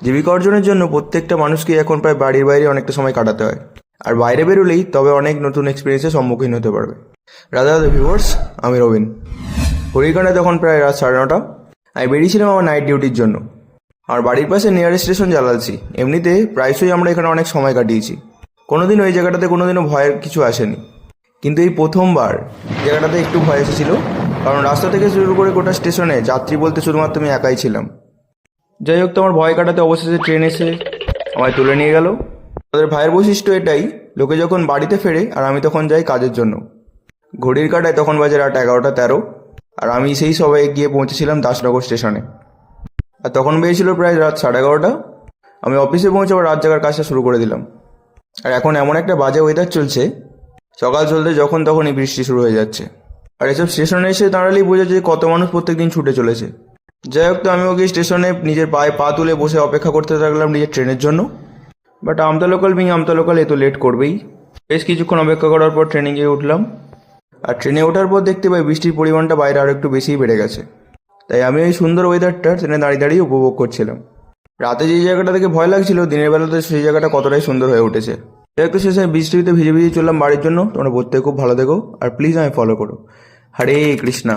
জীবিকা অর্জনের জন্য প্রত্যেকটা মানুষকে এখন প্রায় বাড়ির বাইরে অনেকটা সময় কাটাতে হয়, আর বাইরে বেরোলেই তবে অনেক নতুন এক্সপিরিয়েন্সের সম্মুখীন হতে পারবে। রাধা রাধা ভিউয়ার্স, আমি রবিন। ঘড়ির কাঁটায় তখন প্রায় রাত 9:30। আমি বেরিয়েছিলাম আমার নাইট ডিউটির জন্য। আমার বাড়ির পাশে নিয়ারেস্ট স্টেশন জালালছি। এমনিতে প্রায়শই আমরা এখানে অনেক সময় কাটিয়েছি। কোনোদিন ওই জায়গাটাতে কোনোদিনও ভয়ের কিছু আসেনি, কিন্তু এই প্রথমবার জায়গাটাতে একটু ভয় এসেছিল, কারণ রাস্তা থেকে শুরু করে গোটা স্টেশনে যাত্রী বলতে শুধুমাত্র আমি একাই ছিলাম। যাই হোক, তোমার ভয় কাটাতে অবশেষে ট্রেন এসে আমায় তুলে নিয়ে গেল। তাদের ভাইয়ের বৈশিষ্ট্য এটাই, লোকে যখন বাড়িতে ফেরে আর আমি তখন যাই কাজের জন্য। ঘড়ির কাঁটায় তখন বাজে রাত 11:13, আর আমি সেই সবাই গিয়ে পৌঁছেছিলাম দাসনগর স্টেশনে। আর তখন বেরিয়েছিল প্রায় রাত 11:30। আমি অফিসে পৌঁছে আবার রাত জাগার কাজটা শুরু করে দিলাম। আর এখন এমন একটা বাজে ওয়েদার চলছে, সকাল চলতে যখন তখনই বৃষ্টি শুরু হয়ে যাচ্ছে। আর এসব স্টেশনে এসে দাঁড়ালেই বোঝা যায় কত মানুষ প্রত্যেকদিন ছুটে চলেছে। যাই হোক, তো আমিও গিয়ে স্টেশনে নিজের পায়ে পা তুলে বসে অপেক্ষা করতে থাকলাম নিজের ট্রেনের জন্য। But Amta local being Amta local, এ তো লেট করবেই। বেশ কিছুক্ষণ অপেক্ষা করার পর ট্রেনে গিয়ে উঠলাম। আর ট্রেনে ওঠার পর দেখতে পাই বৃষ্টির পরিমাণটা বাইরে আরও একটু বেশিই বেড়ে গেছে। তাই আমি ওই সুন্দর ওয়েদারটা ট্রেনে দাঁড়িয়ে দাঁড়িয়ে উপভোগ করছিলাম। রাতে যে জায়গাটা থেকে ভয় লাগছিল, দিনের বেলাতে সেই জায়গাটা কতটাই সুন্দর হয়ে উঠেছে। একটু শেষে বৃষ্টিতে ভিজে ভিজে চললাম বাড়ির জন্য। তোমরা প্রত্যেকে খুব ভালো দেখো, আর প্লিজ আমি ফলো করো। হরে কৃষ্ণা।